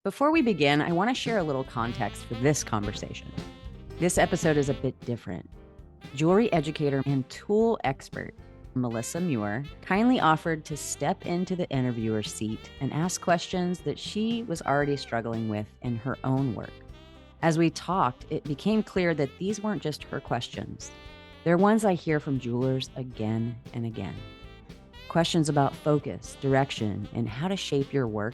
Before we begin, I want to share a little context for this conversation. This episode is a bit different. Jewelry educator and tool expert Melissa Muir kindly offered to step into the interviewer's seat and ask questions that she was already struggling with in her own work. As we talked, it became clear that these weren't just her questions. They're ones I hear from jewelers again and again. Questions about focus, direction, and how to shape your work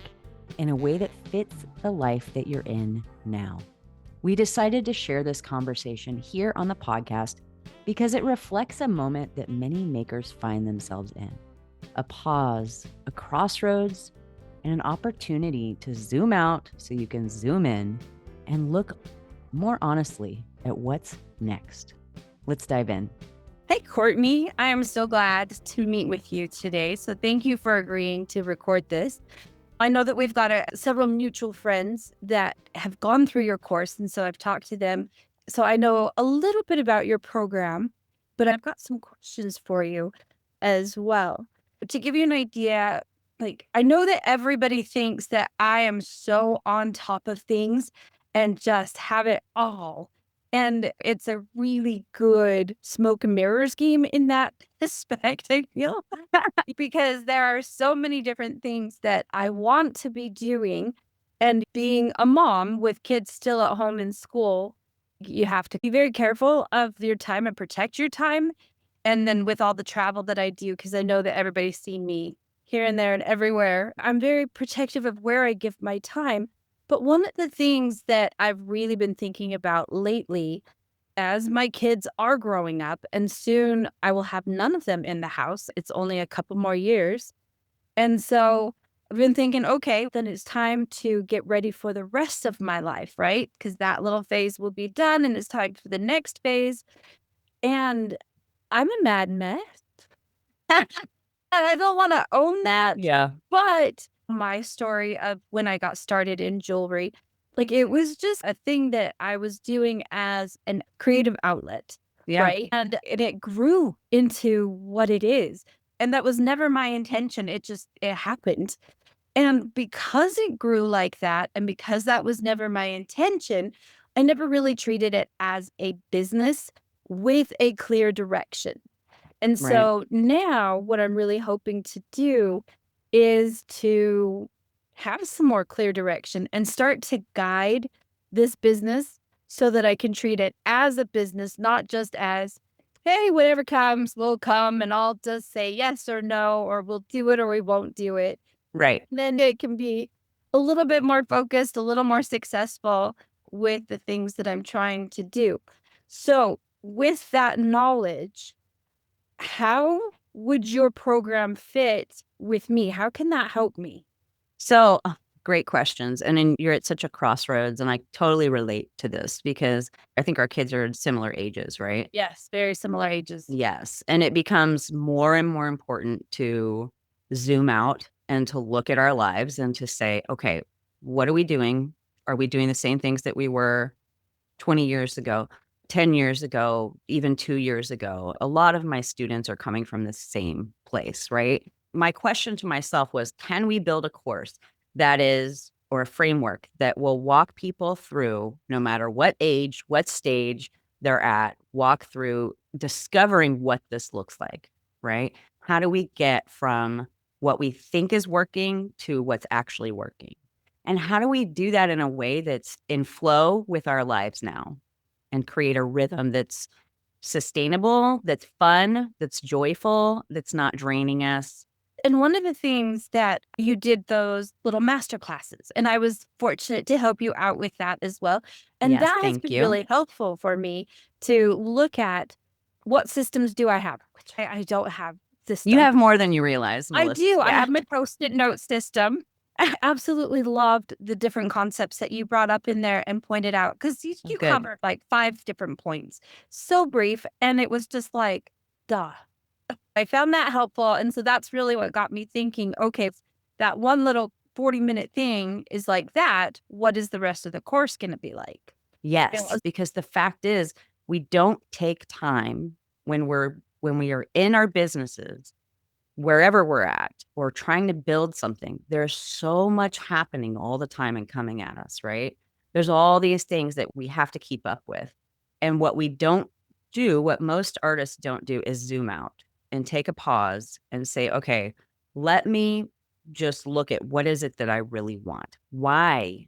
in a way that fits the life that you're in now. We decided to share this conversation here on the podcast because it reflects a moment that many makers find themselves in. A pause, a crossroads, and an opportunity to zoom out so you can zoom in and look more honestly at what's next. Let's dive in. Hey, Courtney. I am so glad to meet with you today. So thank you for agreeing to record this. I know that we've got several mutual friends that have gone through your course, and so I've talked to them. So I know a little bit about your program, but I've got some questions for you as well. To give you an idea, I know that everybody thinks that I am so on top of things and just have it all. And it's a really good smoke and mirrors game in that aspect, I feel. Because there are so many different things that I want to be doing. And being a mom with kids still at home in school, you have to be very careful of your time and protect your time. And then with all the travel that I do, because I know that everybody's seen me here and there and everywhere, I'm very protective of where I give my time. But one of the things that I've really been thinking about lately, as my kids are growing up, and soon I will have none of them in the house. It's only a couple more years. And so I've been thinking, okay, then it's time to get ready for the rest of my life, right? Because that little phase will be done and it's time for the next phase. And I'm a mad mess. And I don't want to own that. Yeah. But my story of when I got started in jewelry, it was just a thing that I was doing as an creative outlet. Yeah. Right. And it grew into what it is. And that was never my intention. It happened. And because it grew like that, and because that was never my intention, I never really treated it as a business with a clear direction. And Right. so now what I'm really hoping to do is to have some more clear direction and start to guide this business so that I can treat it as a business, not just as, hey, whatever comes will come and I'll just say yes or no, or we'll do it or we won't do it. Right. Then it can be a little bit more focused, a little more successful with the things that I'm trying to do. So with that knowledge, how would your program fit with me? How can that help me? So, great questions. And then you're at such a crossroads, and I totally relate to this because I think our kids are similar ages, right? Yes, very similar ages. Yes. And it becomes more and more important to zoom out and to look at our lives and to say, okay, what are we doing? Are we doing the same things that we were 20 years ago, 10 years ago, even 2 years ago? A lot of my students are coming from the same place, right? My question to myself was, can we build a course that is, or a framework that will walk people through, no matter what age, what stage they're at, walk through discovering what this looks like, right? How do we get from what we think is working to what's actually working? And how do we do that in a way that's in flow with our lives now and create a rhythm that's sustainable, that's fun, that's joyful, that's not draining us? And one of the things that you did those little master classes, and I was fortunate to help you out with that as well. And Yes, that has thank been you. really helpful for me to look at what systems do I have, which I don't have You systems. have more than you realize, I Melissa. do. I Yeah. have my post-it note system. I absolutely loved the different concepts that you brought up in there and pointed out because you Good. covered like 5 different points. So brief. And it was just like, duh. I found that helpful. And so that's really what got me thinking, okay, if that one little 40-minute thing is like that. What is the rest of the course going to be like? Yes, because the fact is we don't take time when we are in our businesses wherever we're at or trying to build something, there's so much happening all the time and coming at us, right? There's all these things that we have to keep up with. And what we don't do, what most artists don't do, is zoom out and take a pause and say, okay, let me just look at what is it that I really want? Why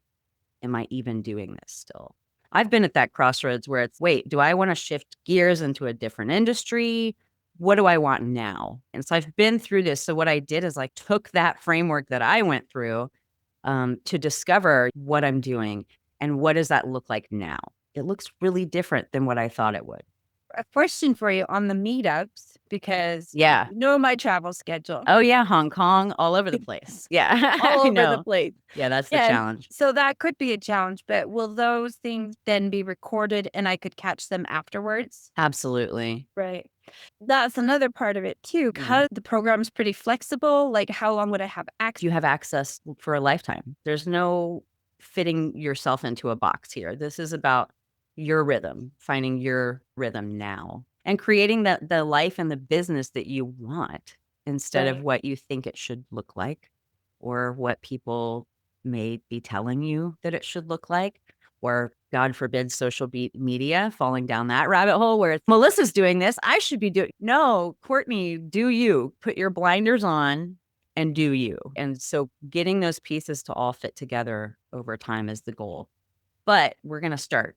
am I even doing this still? I've been at that crossroads where it's, wait, do I want to shift gears into a different industry? What do I want now? And so I've been through this. So what I did is like took that framework that I went through to discover what I'm doing and what does that look like now? It looks really different than what I thought it would. A question for you on the meetups, because Yeah. you know my travel schedule. Oh, yeah. Hong Kong, all over the place. Yeah. All I over the know. place. Yeah, that's the And challenge. so that could be a challenge, but will those things then be recorded and I could catch them afterwards? Absolutely. Right. That's another part of it too. Yeah. Because the program's pretty flexible. Like, how long would I have access? You have access for a lifetime. There's no fitting yourself into a box here. This is about your rhythm, finding your rhythm now and creating the life and the business that you want instead of Right. what you think it should look like or what people may be telling you that it should look like, or God forbid, social media, falling down that rabbit hole where it's, Melissa's doing this, I should be doing. No, Courtney, do you. Put your blinders on and do you. And so getting those pieces to all fit together over time is the goal. But we're going to start.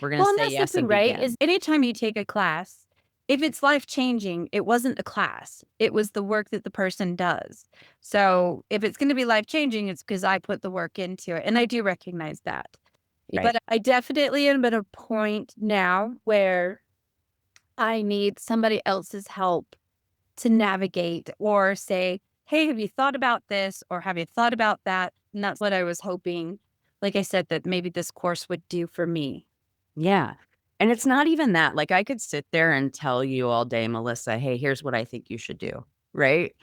We're going Well, to and say that's the yes thing, and right? begin. Is anytime you take a class, if it's life changing, it wasn't the class, it was the work that the person does. So if it's going to be life changing, it's because I put the work into it. And I do recognize that. Right. But I definitely am at a point now where I need somebody else's help to navigate or say, hey, have you thought about this? Or have you thought about that? And that's what I was hoping, like I said, that maybe this course would do for me. Yeah. And it's not even that. Like I could sit there and tell you all day, Melissa, hey, here's what I think you should do. Right.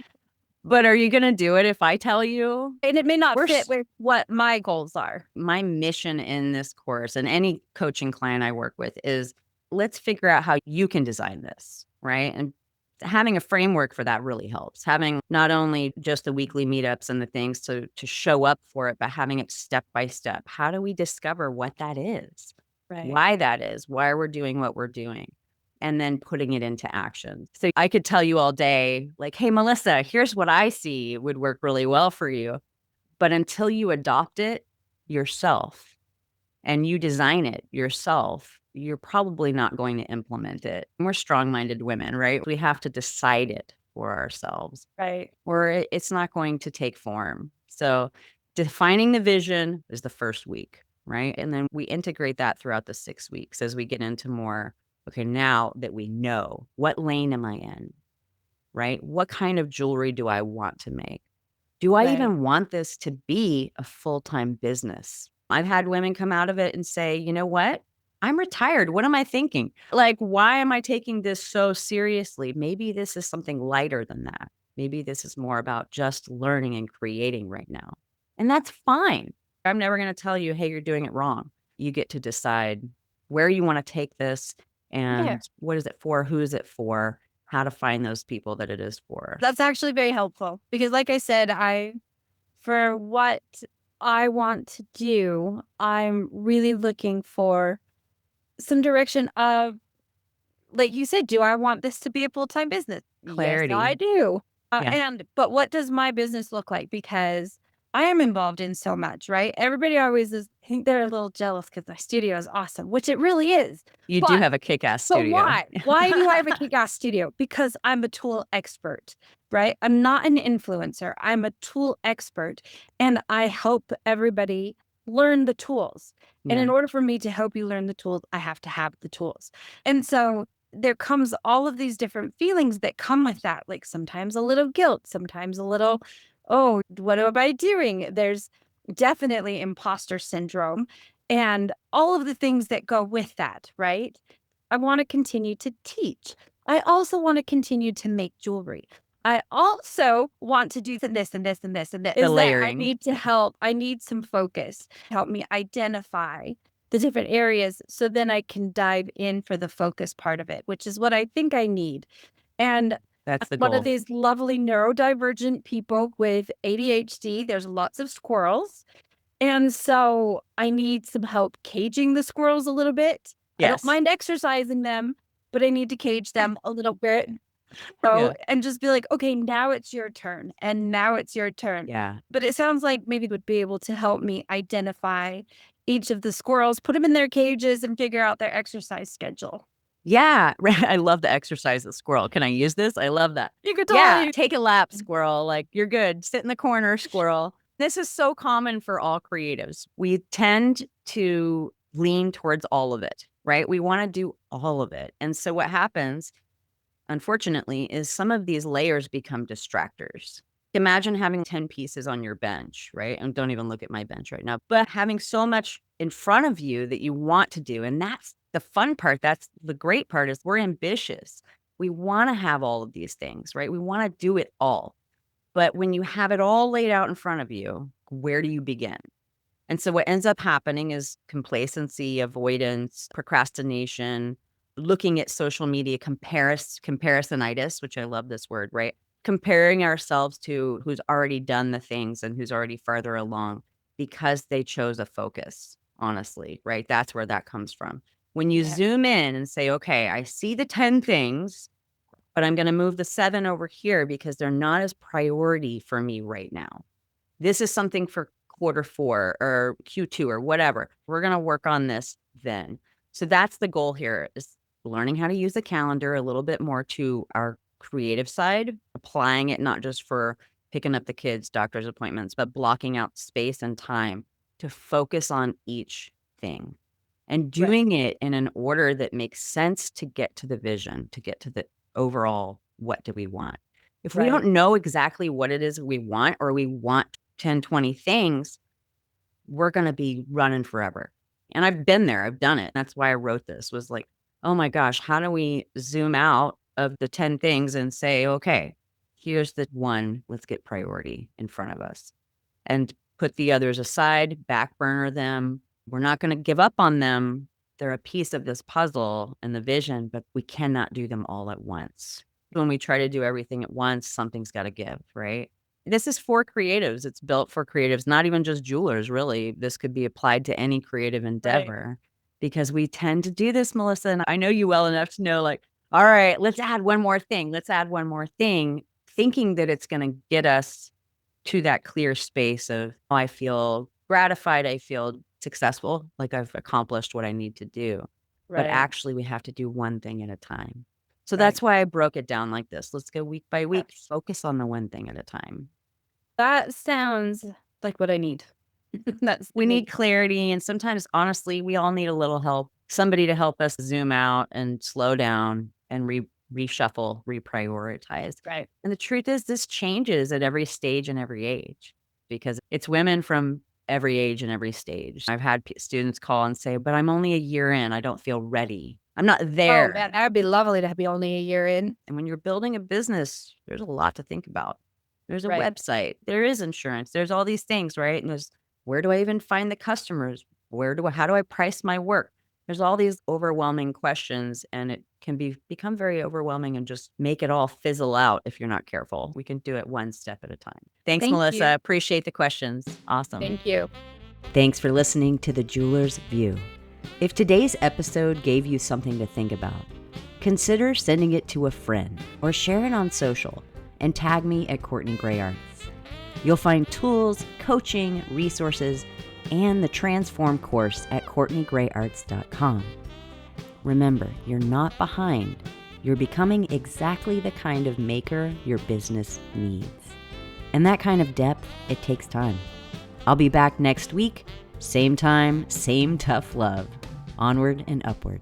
But are you going to do it if I tell you? And it may not We're fit with what my goals are. My mission in this course and any coaching client I work with is let's figure out how you can design this, right? And having a framework for that really helps. Having not only just the weekly meetups and the things to show up for it, but having it step by step. How do we discover what that is? Right. Why that is, why we're doing what we're doing, and then putting it into action. So I could tell you all day, like, hey, Melissa, here's what I see would work really well for you. But until you adopt it yourself and you design it yourself, you're probably not going to implement it. We're strong-minded women, right? We have to decide it for ourselves, Right. or it's not going to take form. So defining the vision is the first week, right? And then we integrate that throughout the 6 weeks as we get into more, okay, now that we know, what lane am I in, right? What kind of jewelry do I want to make? Do I Right. even want this to be a full-time business? I've had women come out of it and say, you know what? I'm retired. What am I thinking? Like, why am I taking this so seriously? Maybe this is something lighter than that. Maybe this is more about just learning and creating right now. And that's fine. I'm never going to tell you, hey, you're doing it wrong. You get to decide where you want to take this and what is it for? Who is it for? How to find those people that it is for. That's actually very helpful because, like I said, for what I want to do, I'm really looking for some direction of, like you said, do I want this to be a full-time business? Clarity. Yes, I do. Yeah. But what does my business look like? Because I am involved in so much, right? Everybody always is, I think they're a little jealous because my studio is awesome, which it really is. You do have a kick-ass So studio. why? Why do I have a kick-ass studio? Because I'm a tool expert, right? I'm not an influencer. I'm a tool expert, and I help everybody learn the tools. And in order for me to help you learn the tools, I have to have the tools. And so there comes all of these different feelings that come with that, like sometimes a little guilt, sometimes a little, oh, what am I doing? There's definitely imposter syndrome and all of the things that go with that, right? I want to continue to teach. I also want to continue to make jewelry. I also want to do this and this and this and this. The Is that I layering. need to help. I need some focus. Help me identify the different areas so then I can dive in for the focus part of it, which is what I think I need. And That's the One of goal. these lovely neurodivergent people with ADHD. There's lots of squirrels. And so I need some help caging the squirrels a little bit. I don't Yes. mind exercising them, but I need to cage them a little bit. So, Yeah. and just be like, okay, now it's your turn. And now it's your turn. Yeah. But it sounds like maybe it would be able to help me identify each of the squirrels, put them in their cages, and figure out their exercise schedule. Yeah. I love the exercise of squirrel. Can I use this? I love that. You could Yeah. totally. Take a lap, squirrel. Like, you're good. Sit in the corner, squirrel. This is so common for all creatives. We tend to lean towards all of it, right? We want to do all of it. And so what happens, unfortunately, is some of these layers become distractors. Imagine having 10 pieces on your bench, right? And don't even look at my bench right now, but having so much in front of you that you want to do. And that's the fun part. That's the great part, is we're ambitious. We want to have all of these things, right? We want to do it all. But when you have it all laid out in front of you, where do you begin? And so what ends up happening is complacency, avoidance, procrastination, looking at social media, comparisonitis, which I love this word, right? Comparing ourselves to who's already done the things and who's already farther along because they chose a focus, honestly, right? That's where that comes from. When you zoom in and say, okay, I see the 10 things, but I'm going to move the 7 over here because they're not as priority for me right now. This is something for Q4 or Q2 or whatever. We're going to work on this then. So that's the goal here, is learning how to use the calendar a little bit more to our creative side, applying it not just for picking up the kids, doctor's appointments, but blocking out space and time to focus on each thing and doing it in an order that makes sense to get to the vision, to get to the overall, what do we want? If we don't know exactly what it is we want, or we want 10, 20 things, we're going to be running forever. And I've been there. I've done it. That's why I wrote this, was like, oh my gosh, how do we zoom out of the 10 things and say, okay, here's the one, let's get priority in front of us and put the others aside, back burner them. We're not going to give up on them. They're a piece of this puzzle and the vision, but we cannot do them all at once. When we try to do everything at once, something's got to give, right? This is for creatives. It's built for creatives, not even just jewelers, really. This could be applied to any creative endeavor because we tend to do this, Melissa. And I know you well enough to know, like, all right, let's add one more thing. Let's add one more thing, thinking that it's going to get us to that clear space of, oh, I feel gratified. I feel successful. Like I've accomplished what I need to do. But actually, we have to do one thing at a time. So that's why I broke it down like this. Let's go week by week, focus on the one thing at a time. That sounds like what I need. We need clarity. And sometimes, honestly, we all need a little help, somebody to help us zoom out and slow down and reshuffle, reprioritize. Right. And the truth is, this changes at every stage and every age, because it's women from every age and every stage. I've had students call and say, but I'm only a year in. I don't feel ready. I'm not there. Oh, man, that would be lovely to be only a year in. And when you're building a business, there's a lot to think about. There's a website, there is insurance, there's all these things, right? And there's, where do I even find the customers? How do I price my work? There's all these overwhelming questions, and it can become very overwhelming and just make it all fizzle out if you're not careful. We can do it one step at a time. Thanks, Melissa. Appreciate the questions. Awesome. Thank you. Thanks for listening to The Jeweler's View. If today's episode gave you something to think about, consider sending it to a friend or share it on social and tag me at Courtney Gray Arts. You'll find tools, coaching, resources, and the Transform course at CourtneyGrayArts.com. Remember, you're not behind. You're becoming exactly the kind of maker your business needs. And that kind of depth, it takes time. I'll be back next week, same time, same tough love. Onward and upward.